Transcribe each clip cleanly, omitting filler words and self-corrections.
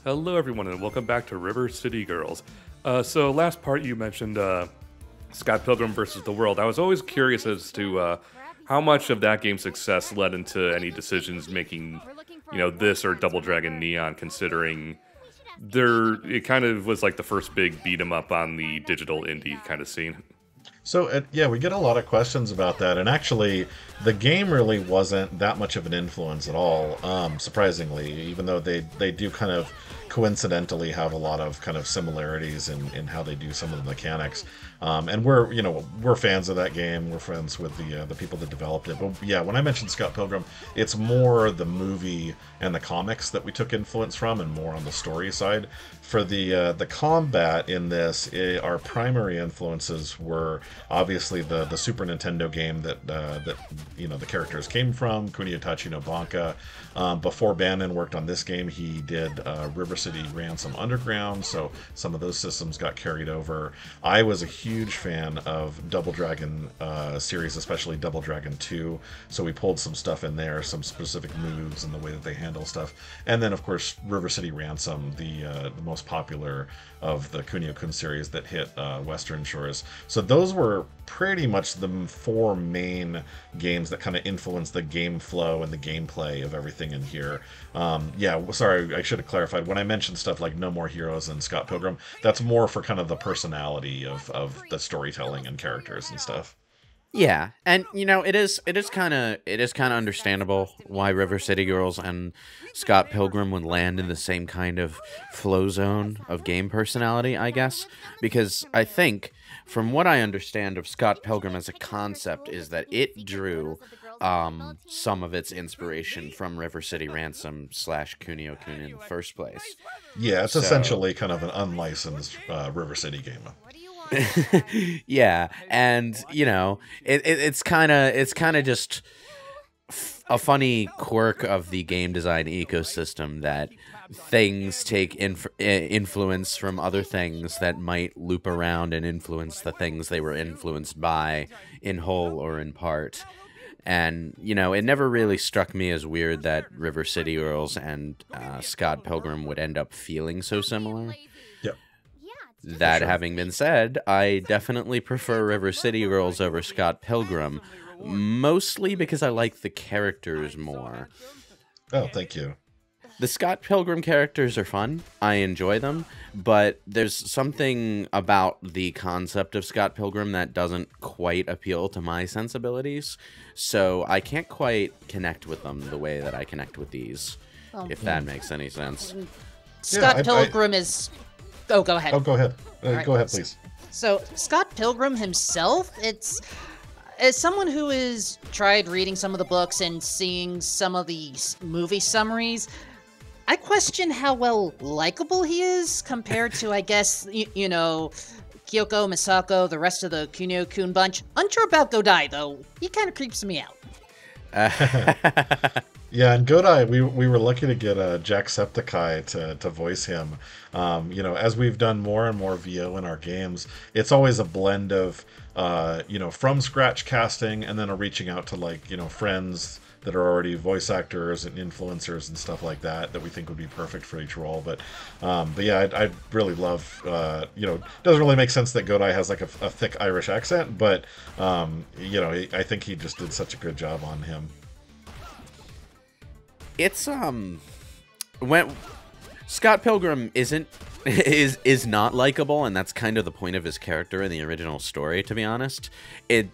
Hello, everyone, and welcome back to River City Girls. So last part you mentioned Scott Pilgrim versus the World. I was always curious as to how much of that game's success led into any decisions making, this or Double Dragon Neon, considering it kind of was like the first big beat 'em up on the digital indie kind of scene. So, yeah, we get a lot of questions about that, and actually, the game really wasn't that much of an influence at all, surprisingly, even though they do kind of coincidentally have a lot of kind of similarities in how they do some of the mechanics. And we're fans of that game. We're friends with the people that developed it. But yeah, when I mentioned Scott Pilgrim, it's more the movie and the comics that we took influence from, and more on the story side. For the combat in this, our primary influences were obviously the Super Nintendo game that the characters came from, Kunio-Tachi no Banka. Before Bannon worked on this game, he did River City Ransom Underground, so some of those systems got carried over. I was a huge fan of Double Dragon series, especially Double Dragon 2, so we pulled some stuff in there, some specific moves and the way that they handle stuff. And then, of course, River City Ransom, the most popular of the Kunio-kun series that hit Western shores. So those were pretty much the four main games that kind of influenced the game flow and the gameplay of everything in here. Yeah, sorry, I should have clarified. When I mentioned stuff like No More Heroes and Scott Pilgrim, that's more for kind of the personality of the storytelling and characters and stuff. Yeah, and it is kind of understandable why River City Girls and Scott Pilgrim would land in the same kind of flow zone of game personality, I guess, because I think from what I understand of Scott Pilgrim as a concept is that it drew some of its inspiration from River City Ransom / Kunio-kun in the first place. Yeah, it's essentially kind of an unlicensed River City game. Yeah, and it's kind of just a funny quirk of the game design ecosystem that things take influence from other things that might loop around and influence the things they were influenced by in whole or in part. And it never really struck me as weird that River City Girls and Scott Pilgrim would end up feeling so similar. That having been said, I definitely prefer River City Girls over Scott Pilgrim, mostly because I like the characters more. Oh, thank you. The Scott Pilgrim characters are fun. I enjoy them, but there's something about the concept of Scott Pilgrim that doesn't quite appeal to my sensibilities, so I can't quite connect with them the way that I connect with these, if that makes any sense. Scott Pilgrim is... Oh, go ahead. Oh, go ahead. Right. Go ahead, please. So, Scott Pilgrim himself, as someone who has tried reading some of the books and seeing some of the movie summaries, I question how well likable he is compared to, I guess, Kyoko, Misako, the rest of the Kunio-kun bunch. Unsure about Godai, though. He kind of creeps me out. Yeah, and Godai, we were lucky to get Jacksepticeye to voice him. As we've done more and more VO in our games, it's always a blend of, from scratch casting and then reaching out to friends that are already voice actors and influencers and stuff like that we think would be perfect for each role. But yeah, I really love, it doesn't really make sense that Godai has like a thick Irish accent, but, I think he just did such a good job on him. It's when Scott Pilgrim is not likable, and that's kind of the point of his character in the original story, to be honest.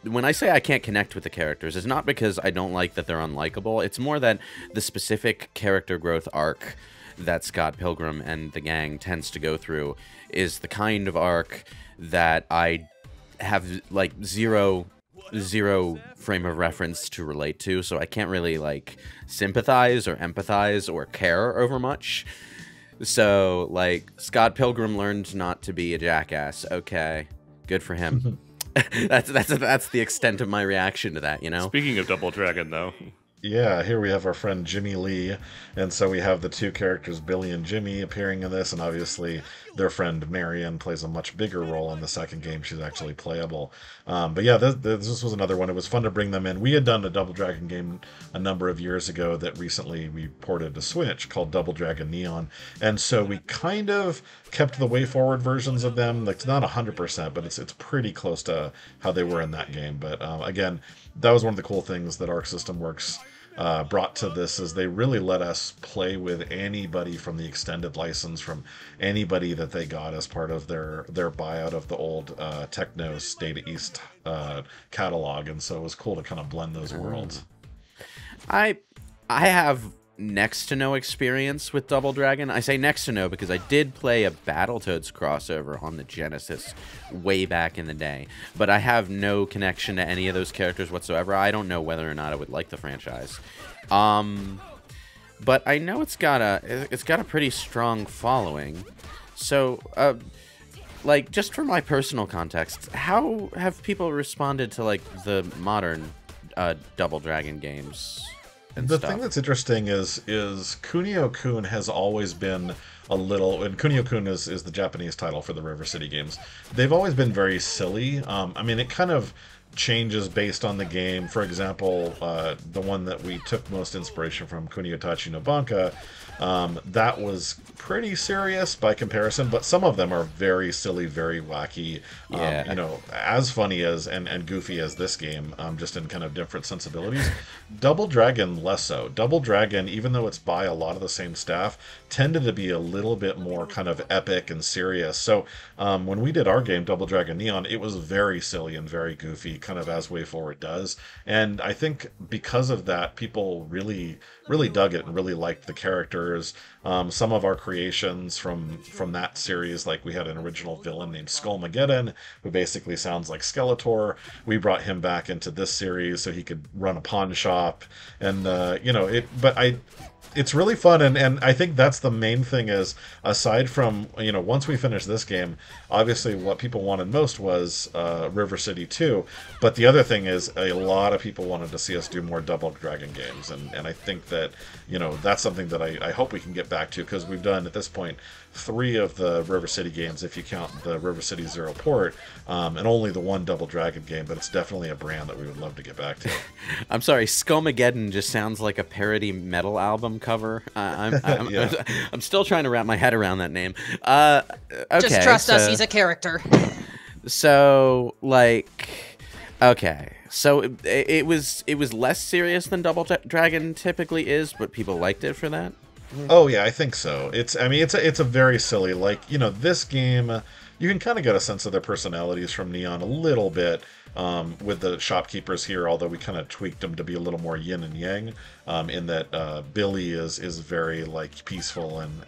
When I say I can't connect with the characters, it's not because I don't like that they're unlikable. It's more that the specific character growth arc that Scott Pilgrim and the gang tends to go through is the kind of arc that I have zero frame of reference to relate to, so I can't really sympathize or empathize or care over much. So Scott Pilgrim learned not to be a jackass. Okay, good for him. That's the extent of my reaction to that. Speaking of Double Dragon, though, Yeah, here we have our friend Jimmy Lee, and so we have the two characters, Billy and Jimmy, appearing in this, and obviously their friend Marion plays a much bigger role in the second game. She's actually playable. But yeah, this was another one. It was fun to bring them in. We had done a Double Dragon game a number of years ago that recently we ported to Switch called Double Dragon Neon, and so we kind of kept the WayForward versions of them. Like, it's not 100%, but it's pretty close to how they were in that game. But again, that was one of the cool things that Arc System Works brought to this, is they really let us play with anybody from the extended license, from anybody that they got as part of their buyout of the old Technos Data East catalog, and so it was cool to kind of blend those worlds. I have next to no experience with Double Dragon. I say next to no because I did play a Battletoads crossover on the Genesis way back in the day, but I have no connection to any of those characters whatsoever. I don't know whether or not I would like the franchise. But I know it's got a pretty strong following. So like, just for my personal context, how have people responded to like the modern Double Dragon games? The thing that's interesting is Kunio-kun has always been a little, and Kunio-kun is the Japanese title for the River City games. They've always been very silly. I mean, it kind of changes based on the game. For example, the one that we took most inspiration from, Kunio-tachi no Banka, that was pretty serious by comparison, but some of them are very silly, very wacky. You know, as funny as and goofy as this game, just in kind of different sensibilities. Double Dragon less so. Double Dragon, even though it's by a lot of the same staff, tended to be a little bit more kind of epic and serious. So when we did our game, Double Dragon Neon, it was very silly and very goofy, kind of as WayForward does. And I think because of that, people really dug it and really liked the characters. Some of our creations from that series, like we had an original villain named Skullmageddon, who basically sounds like Skeletor. We brought him back into this series so he could run a pawn shop, and you know, it's really fun, and I think that's the main thing. Is aside from, you know, once we finished this game, obviously what people wanted most was River City 2, but the other thing is a lot of people wanted to see us do more Double Dragon games, and I think that, you know, that's something that I hope we can get back to, because we've done at this point 3 of the River City games, if you count the River City Zero port, and only the 1 Double Dragon game, but it's definitely a brand that we would love to get back to. I'm sorry, Skullmageddon just sounds like a parody metal album cover. I'm still trying to wrap my head around that name. Okay, just trust us, he's a character. So, like, okay, so it was less serious than Double Dragon typically is, but people liked it for that. Oh yeah, I think so. It's a very silly, like, you know, this game, you can kind of get a sense of their personalities from Neon a little bit, with the shopkeepers here, although we kind of tweaked them to be a little more yin and yang, in that Billy is very like peaceful, and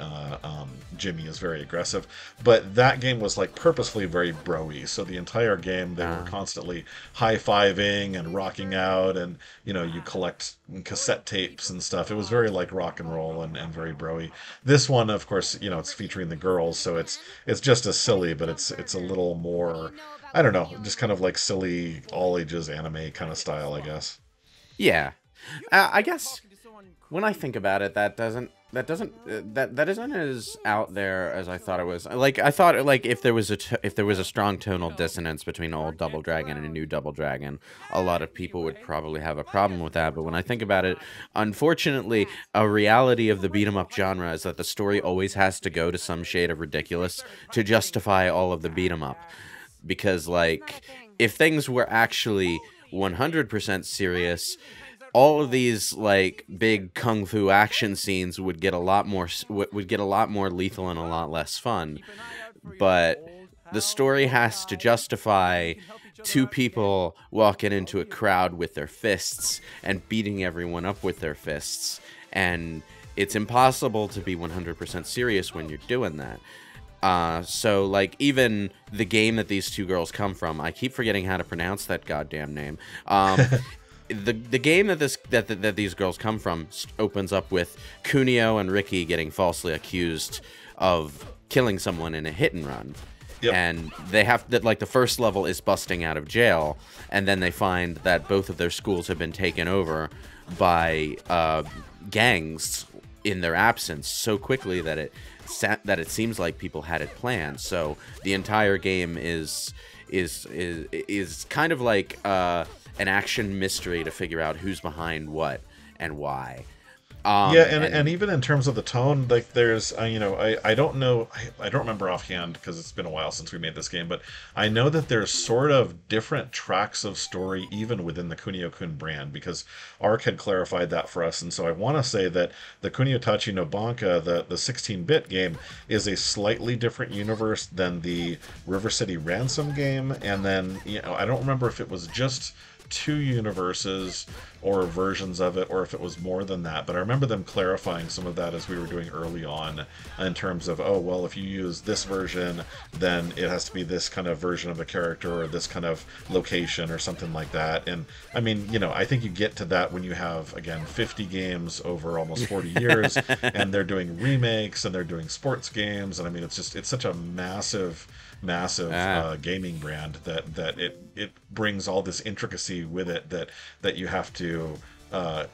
Jimmy is very aggressive. But that game was like purposefully very bro-y, so the entire game they were constantly high-fiving and rocking out, and, you know, you collect cassette tapes and stuff. It was very like rock and roll and very bro-y. This one, of course, you know, it's featuring the girls, so it's just as silly, but it's a little more, I don't know, just kind of like silly, all ages anime kind of style, I guess. Yeah, I guess when I think about it, that isn't as out there as I thought it was. Like, I thought, like, if there was a strong tonal dissonance between old Double Dragon and a new Double Dragon, a lot of people would probably have a problem with that. But when I think about it, unfortunately, a reality of the beat 'em up genre is that the story always has to go to some shade of ridiculous to justify all of the beat 'em up. Because, like, if things were actually 100% serious, all of these, like, big kung fu action scenes would get a lot more lethal and a lot less fun. But the story has to justify 2 people walking into a crowd with their fists and beating everyone up with their fists, and it's impossible to be 100% serious when you're doing that. So, like, even the game that these 2 girls come from, I keep forgetting how to pronounce that goddamn name. The game that these girls come from opens up with Kunio and Ricky getting falsely accused of killing someone in a hit and run, Yep. And they have that, like, the first level is busting out of jail, and then they find that both of their schools have been taken over by gangs in their absence so quickly that it seems like people had it planned. So the entire game is kind of like an action mystery to figure out who's behind what and why. And even in terms of the tone, like there's, I don't know, I don't remember offhand because it's been a while since we made this game, but I know that there's sort of different tracks of story even within the Kunio-kun brand, because Ark had clarified that for us, and so I want to say that the Kunio-tachi no Banka, the 16-bit game, is a slightly different universe than the River City Ransom game, and then, I don't remember if it was just 2 universes or versions of it, or if it was more than that, but I remember them clarifying some of that as we were doing early on, in terms of, oh well, if you use this version, then it has to be this kind of version of the character or this kind of location or something like that. And I mean, I think you get to that when you have, again, 50 games over almost 40 years and they're doing remakes and they're doing sports games, and I mean, it's such a massive gaming brand that it brings all this intricacy with it that you have to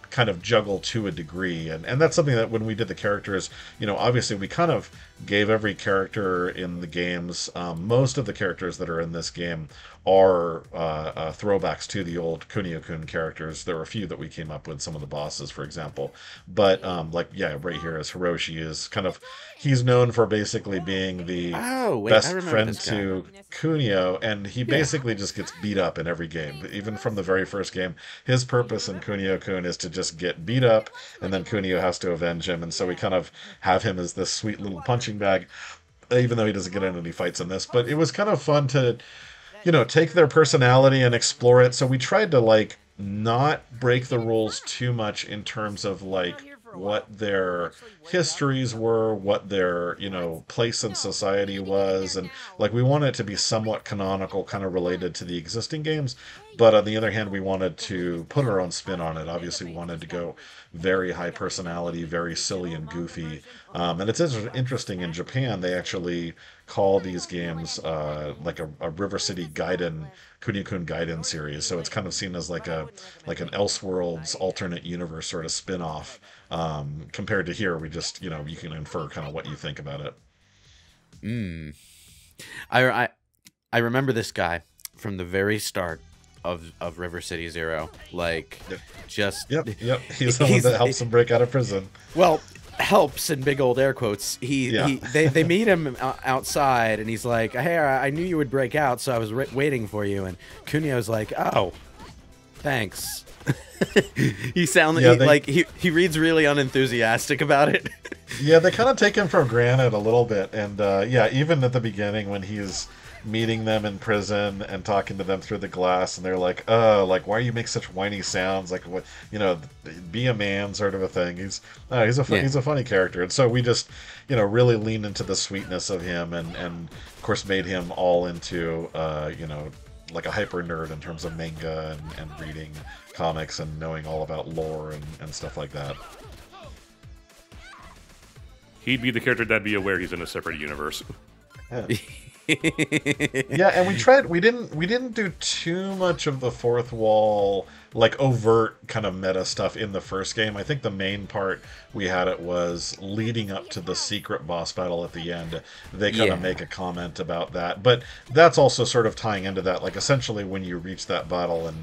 kind of juggle to a degree, and that's something that when we did the characters, obviously we kind of gave every character in the games, most of the characters that are in this game are throwbacks to the old Kunio-kun characters. There were a few that we came up with, some of the bosses, for example, but right here is Hiroshi is kind of, he's known for basically being the best friend to Kunio, and he basically just gets beat up in every game. Even from the very first game, his purpose in Kunio-kun is to just get beat up, and then Kunio has to avenge him, and so we kind of have him as this sweet little punching bag, even though he doesn't get in any fights in this. But it was kind of fun to take their personality and explore it. So we tried to not break the rules too much in terms of what their histories were, what their place in society was, and we wanted it to be somewhat canonical, kind of related to the existing games, but on the other hand we wanted to put our own spin on it. Obviously we wanted to go very high personality, very silly and goofy, and it's interesting, in Japan they actually call these games a River City Gaiden, Kunio-kun Gaiden series, so it's kind of seen as like an Elseworlds alternate universe sort of spin-off. Compared to here, we just, you can infer kind of what you think about it. I remember this guy from the very start of River City Zero. Yep. He's the one that helps him break out of prison. Well, helps in big old air quotes. They meet him outside, and he's like, "Hey, I knew you would break out, so I was waiting for you." And Kunio's like, "Oh, thanks." He sounds he reads really unenthusiastic about it. Yeah, they kind of take him for granted a little bit, and even at the beginning when he's meeting them in prison and talking to them through the glass, and they're like, why do you make such whiny sounds? What, be a man, sort of a thing. He's a funny character, and so we just really leaned into the sweetness of him, and of course made him all into like a hyper nerd in terms of manga and reading comics and knowing all about lore and stuff like that. He'd be the character that'd be aware he's in a separate universe. Yeah. Yeah, and we didn't do too much of the fourth wall, overt kind of meta stuff in the first game. I think the main part we had it was leading up to the secret boss battle at the end. They kind of make a comment about that, but that's also sort of tying into that. Essentially when you reach that battle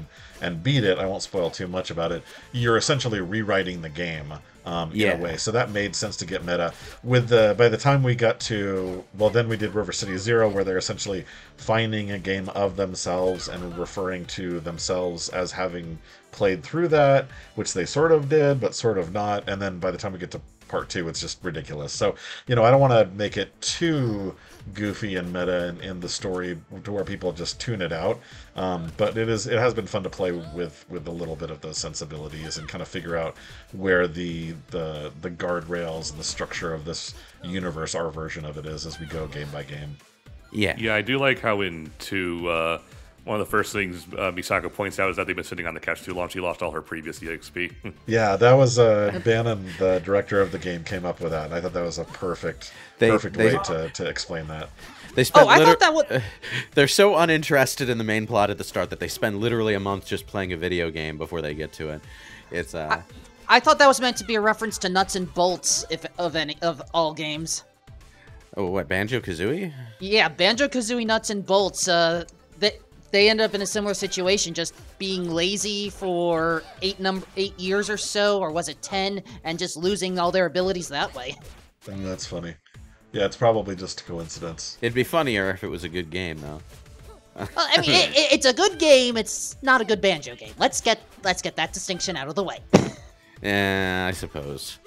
and beat it, I won't spoil too much about it, you're essentially rewriting the game. In a way, so that made sense to get meta. By the time we got to, then we did River City Zero, where they're essentially finding a game of themselves and referring to themselves as having played through that, which they sort of did, but sort of not. And then by the time we get to part 2, it's just ridiculous. So, I don't want to make it too goofy and meta in the story to where people just tune it out. But it has been fun to play with a little bit of those sensibilities and kind of figure out where the guardrails and the structure of this universe, our version of it, is as we go game by game. Yeah. Yeah, I do like how in 2, One of the first things Misako points out is that they've been sitting on the couch too long. She lost all her previous EXP. Yeah, that was Bannon, the director of the game, came up with that. And I thought that was a perfect way to explain that. They spent I thought that would... They're so uninterested in the main plot at the start that they spend literally a month just playing a video game before they get to it. It's I thought that was meant to be a reference to Nuts and Bolts, if of all games. Oh, what, Banjo-Kazooie? Yeah, Banjo-Kazooie Nuts and Bolts. They end up in a similar situation, just being lazy for 8 years or so, or was it 10, and just losing all their abilities that way. That's funny. Yeah, it's probably just a coincidence. It'd be funnier if it was a good game, though. Well, I mean, it's a good game. It's not a good Banjo game. Let's get that distinction out of the way. Yeah, I suppose.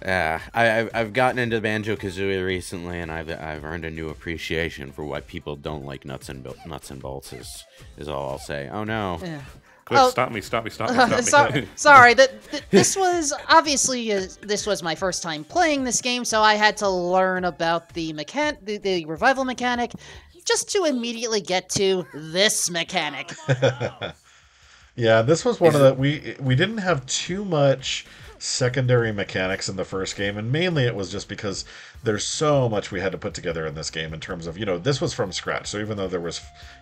Yeah, I've gotten into Banjo-Kazooie recently, and I've earned a new appreciation for why people don't like nuts and bolts. Is all I'll say. Oh no! Yeah. Quick, stop me! Sorry, this was obviously this was my first time playing this game, so I had to learn about the revival mechanic, just to immediately get to this mechanic. Yeah, this was one of the we didn't have too much secondary mechanics in the first game, and mainly it was just because there's so much we had to put together in this game in terms of, this was from scratch. So even though there was,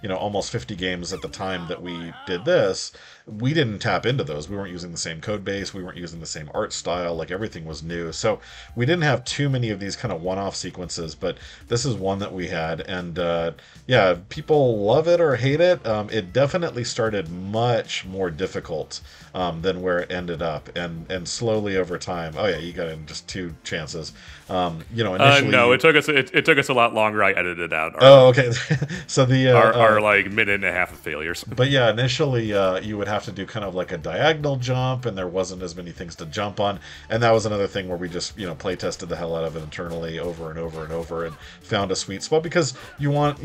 almost 50 games at the time that we did this, we didn't tap into those. We weren't using the same code base. We weren't using the same art style. Like, everything was new. So we didn't have too many of these kind of one-off sequences, but this is one that we had. And yeah, people love it or hate it. It definitely started much more difficult than where it ended up. And slowly over time, oh yeah, you got in just 2 chances. Initially, no, it took us a lot longer. I edited out. Okay. So our like minute and a half of failures. But yeah, initially you would have to do kind of like a diagonal jump, and there wasn't as many things to jump on. And that was another thing where we just play tested the hell out of it internally over and over and over, and found a sweet spot, because you want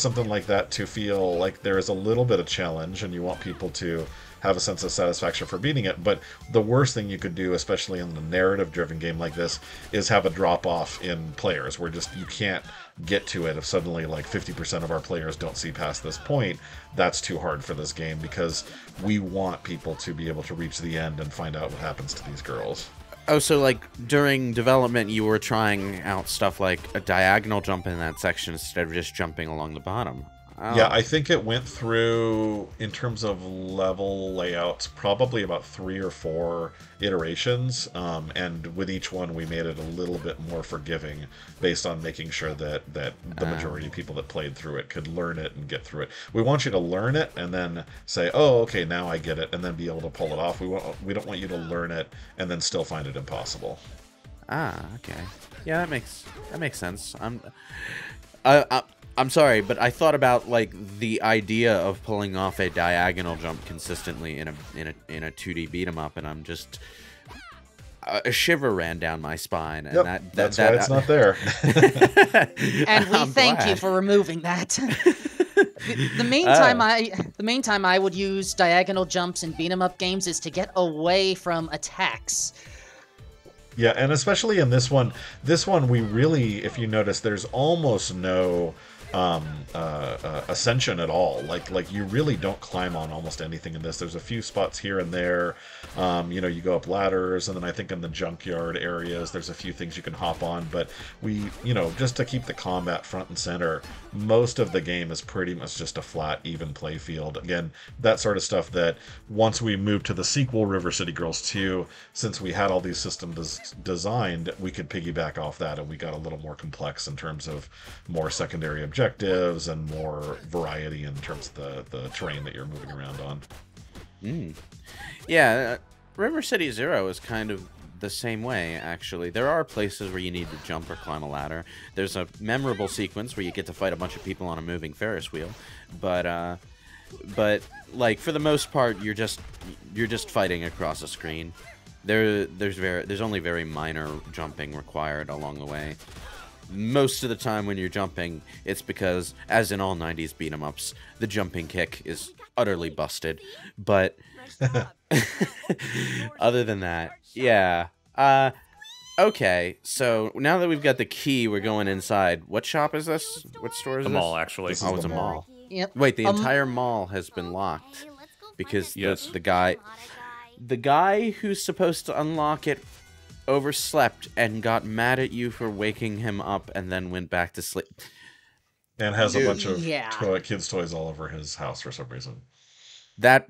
something like that to feel like there is a little bit of challenge, and you want people to have a sense of satisfaction for beating it. But the worst thing you could do, especially in a narrative-driven game like this, is have a drop-off in players, where just you can't get to it. If suddenly like 50% of our players don't see past this point, that's too hard for this game, because we want people to be able to reach the end and find out what happens to these girls. Oh, so like during development you were trying out stuff like a diagonal jump in that section instead of just jumping along the bottom. Oh. Yeah, I think it went through, in terms of level layouts, probably about 3 or 4 iterations, and with each one we made it a little bit more forgiving, based on making sure that the majority of people that played through it could learn it and get through it. We want you to learn it and then say, oh, okay, now I get it, and then be able to pull it off. We don't want you to learn it and then still find it impossible. Ah, okay. Yeah, that makes sense. I'm sorry, but I thought about like the idea of pulling off a diagonal jump consistently in a 2D beat 'em up, and I'm just a shiver ran down my spine, and yep, that's why it's not there. And we thank you for removing that. The main time I would use diagonal jumps in beat 'em up games is to get away from attacks. Yeah, and especially in this one we really, if you notice, there's almost no ascension at all. Like you really don't climb on almost anything in this. There's a few spots here and there. You go up ladders, and then I think in the junkyard areas there's a few things you can hop on, but we, just to keep the combat front and center, most of the game is pretty much just a flat, even play field. Again, that sort of stuff that once we moved to the sequel, River City Girls 2, since we had all these systems designed, we could piggyback off that, and we got a little more complex in terms of more secondary objectives and more variety in terms of the terrain that you're moving around on. Yeah, River City Zero is kind of the same way, actually. There are places where you need to jump or climb a ladder. There's a memorable sequence where you get to fight a bunch of people on a moving Ferris wheel, but like for the most part, you're just fighting across a screen. There's only very minor jumping required along the way. Most of the time when you're jumping, it's because, as in all 90s beat 'em ups, the jumping kick is utterly busted. But other than that, yeah. Okay, so now that we've got the key, we're going inside. What shop is this? What store is this? this? Mall, actually. This Oh, is it's the a mall. Yep. Wait, the entire mall has been locked because the guy who's supposed to unlock it overslept and got mad at you for waking him up and then went back to sleep. And has a bunch of kids' toys all over his house for some reason. That's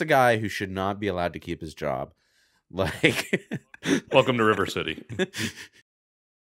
a guy who should not be allowed to keep his job. Like, welcome to River City.